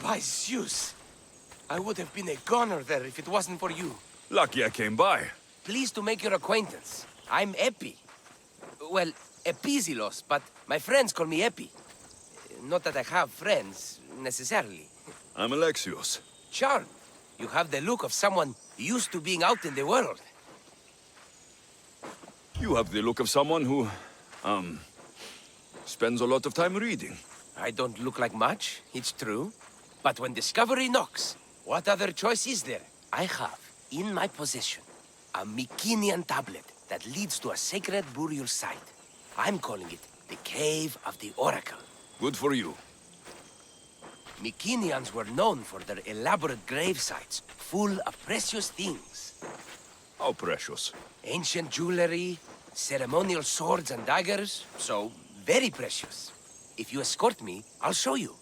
By Zeus! I would have been a goner there if it wasn't for you. Lucky I came by. Pleased to make your acquaintance. I'm Epi. Well, Epizilos, but my friends call me Epi. Not that I have friends, necessarily. I'm Alexios. Charmed. You have the look of someone used to being out in the world. You have the look of someone who, spends a lot of time reading. I don't look like much, it's true. But when discovery knocks, what other choice is there? I have, in my possession, a Mycenaean tablet that leads to a sacred burial site. I'm calling it the Cave of the Oracle. Good for you. Mycenaeans were known for their elaborate grave sites, full of precious things. How precious. Ancient jewelry, ceremonial swords and daggers, so very precious. If you escort me, I'll show you.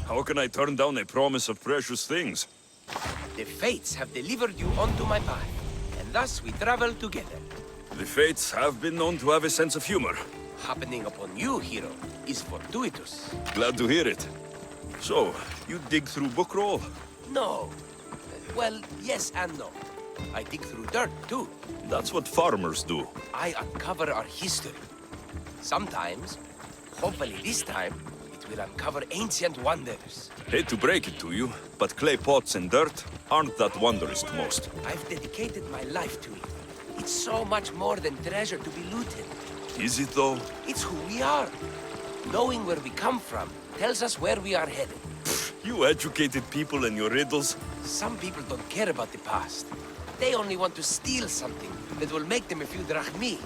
How can I turn down a promise of precious things? The fates have delivered you onto my path, and thus we travel together. The fates have been known to have a sense of humor. Happening upon you, hero, is fortuitous. Glad to hear it. So, you dig through book roll? No. Well, yes and no. I dig through dirt, too. That's what farmers do. I uncover our history. Sometimes, hopefully this time, it will uncover ancient wonders. Hate to break it to you, but clay pots and dirt aren't that wondrous to most. I've dedicated my life to it. It's so much more than treasure to be looted. Is it though? It's who we are. Knowing where we come from tells us where we are headed. You educated people and your riddles. Some people don't care about the past. They only want to steal something that will make them a few drachmi.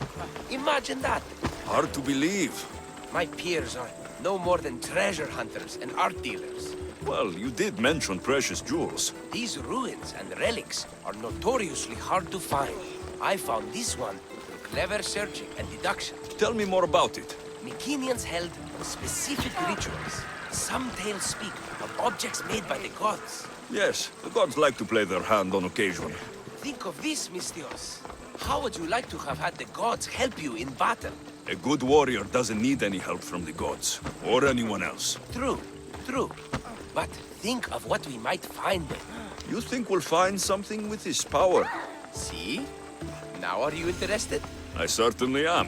Imagine that. Hard to believe. My peers are no more than treasure hunters and art dealers. Well, you did mention precious jewels. These ruins and relics are notoriously hard to find. I found this one through clever searching and deduction. Tell me more about it. Mycenaeans held specific rituals. Some tales speak of objects made by the gods. Yes, the gods like to play their hand on occasion. Think of this, Mystios. How would you like to have had the gods help you in battle? A good warrior doesn't need any help from the gods, or anyone else. True, true. But think of what we might find there. You think we'll find something with this power? See? Now are you interested? I certainly am.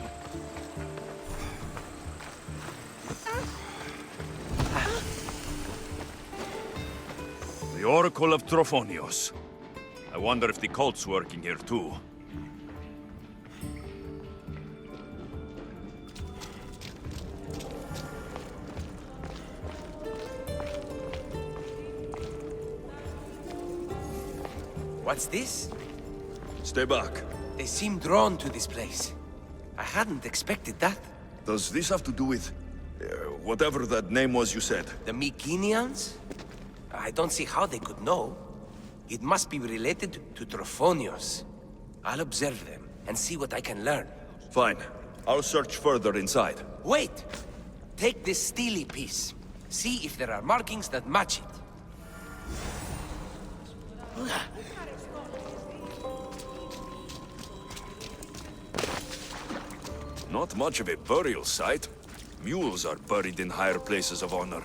The Oracle of Trophonios. I wonder if the cult's working here too. What's this? Stay back. They seem drawn to this place. I hadn't expected that. Does this have to do with... whatever that name was you said? The Mycenaeans? I don't see how they could know. It must be related to Trophonios. I'll observe them and see what I can learn. Fine. I'll search further inside. Wait! Take this steely piece. See if there are markings that match it. Not much of a burial site. Mules are buried in higher places of honor.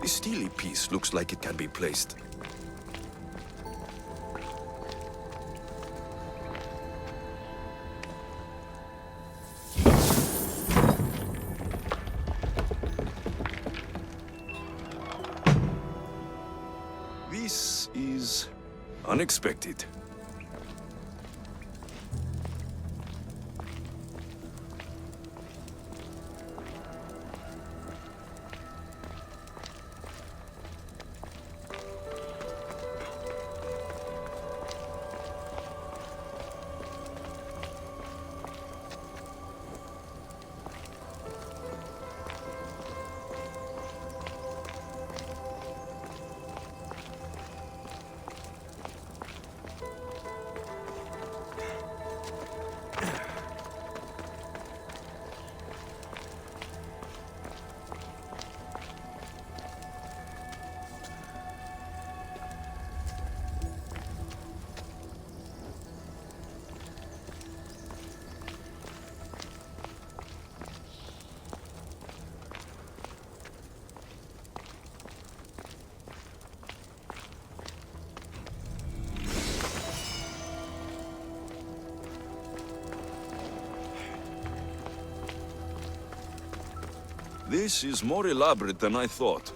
This steely piece looks like it can be placed. This is unexpected. This is more elaborate than I thought.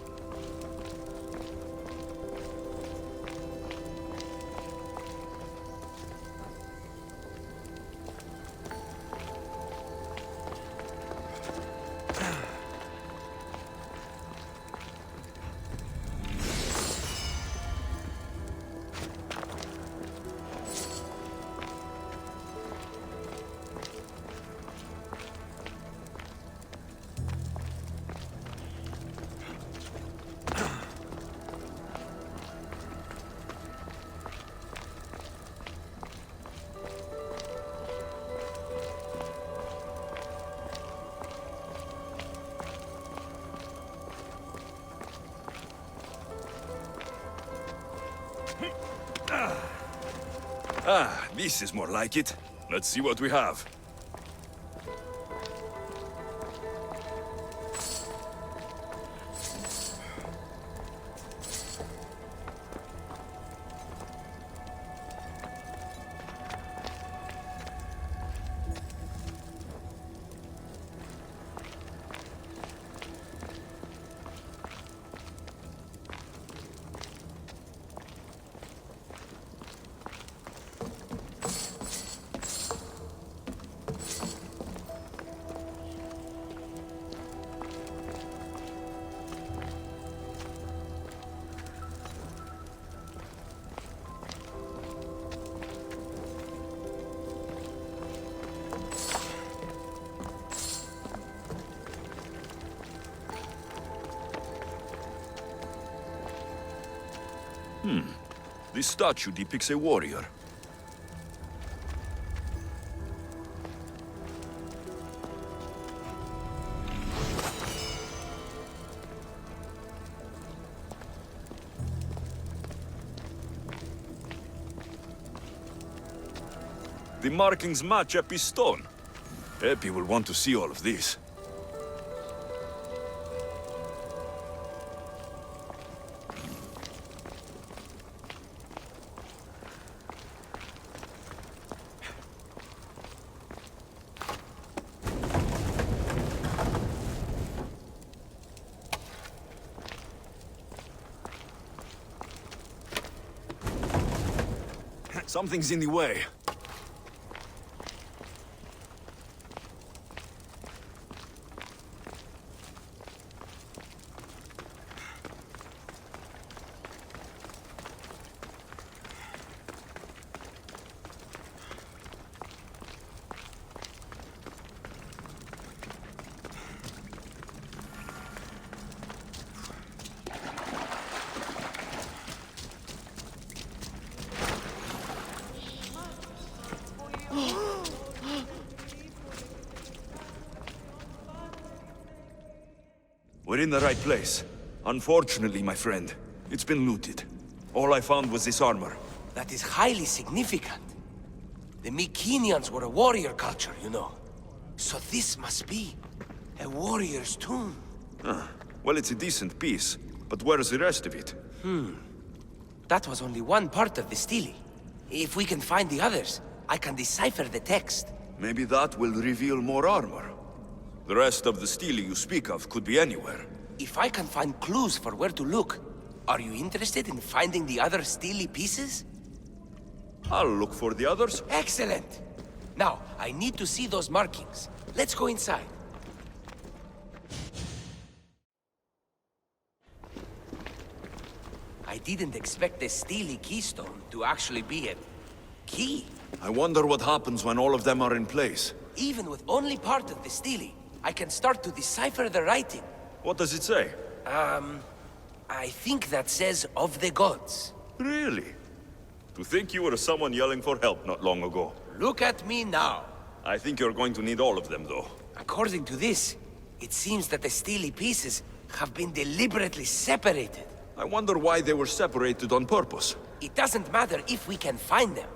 Ah, this is more like it. Let's see what we have. This statue depicts a warrior. The markings match Epi's stone. Epi will want to see all of this. Something's in the way. We're in the right place. Unfortunately, my friend, it's been looted. All I found was this armor. That is highly significant. The Mycenaeans were a warrior culture, you know. So this must be a warrior's tomb. Well, it's a decent piece. But where's the rest of it? That was only one part of the stele. If we can find the others, I can decipher the text. Maybe that will reveal more armor. The rest of the stele you speak of could be anywhere. If I can find clues for where to look, are you interested in finding the other stele pieces? I'll look for the others. Excellent! Now, I need to see those markings. Let's go inside. I didn't expect the stele keystone to actually be a key. I wonder what happens when all of them are in place. Even with only part of the stele, I can start to decipher the writing. What does it say? I think that says of the gods. Really? To think you were someone yelling for help not long ago. Look at me now. I think you're going to need all of them, though. According to this, it seems that the stele pieces have been deliberately separated. I wonder why they were separated on purpose. It doesn't matter if we can find them.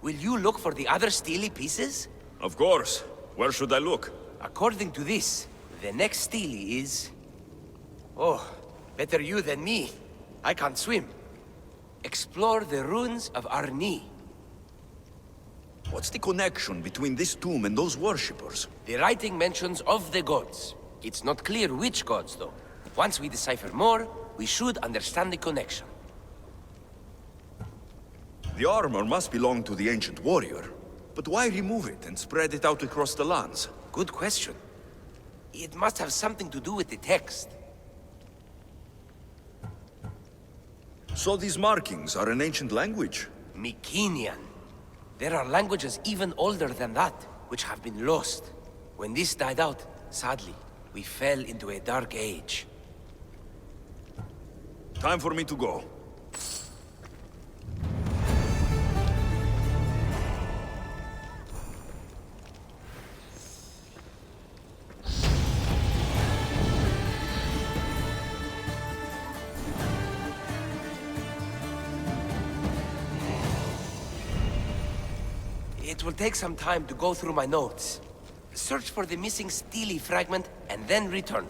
Will you look for the other stele pieces? Of course. Where should I look? According to this, the next stele is... Oh, better you than me. I can't swim. Explore the ruins of Arni. What's the connection between this tomb and those worshippers? The writing mentions of the gods. It's not clear which gods, though. Once we decipher more, we should understand the connection. The armor must belong to the ancient warrior. But why remove it and spread it out across the lands? Good question. It must have something to do with the text. So these markings are an ancient language? Mycenaean. There are languages even older than that, which have been lost. When this died out, sadly, we fell into a dark age. Time for me to go. It will take some time to go through my notes. Search for the missing stele fragment, and then return.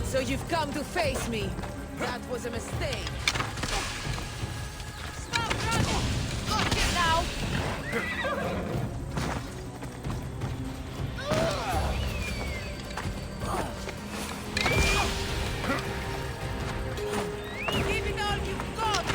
So you've come to face me. That was a mistake. Stop running! Got it now! Give it all you've got!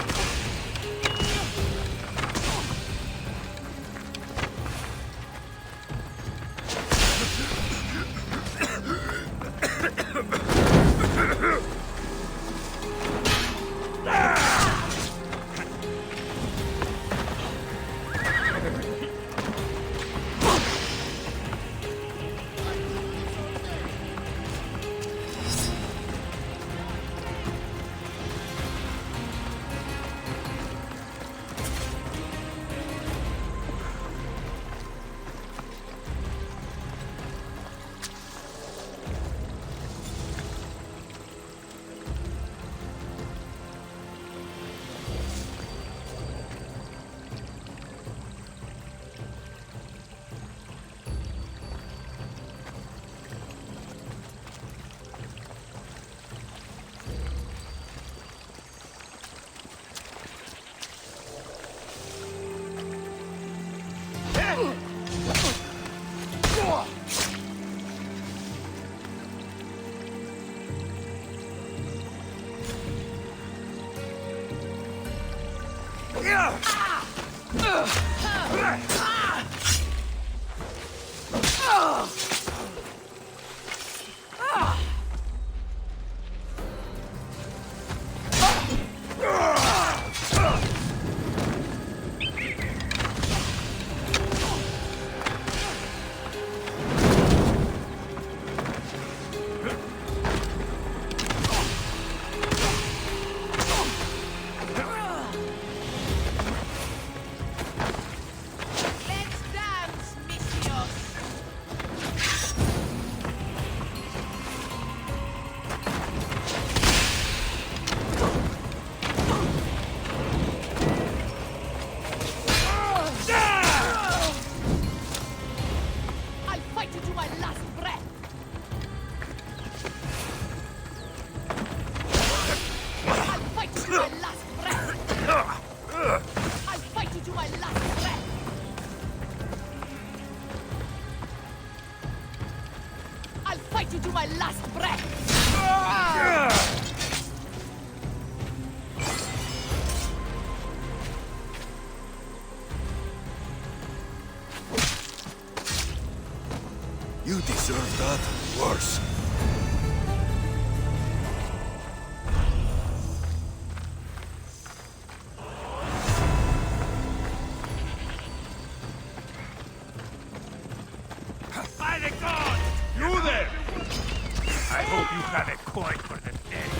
Let's dance, misios! I'll fight you to my last breath! I'll fight you to my last breath! I'll fight you to my last breath! I'll fight you to my last breath! You deserve that. Worse. By the gods! You there! I hope you have a coin for the dead.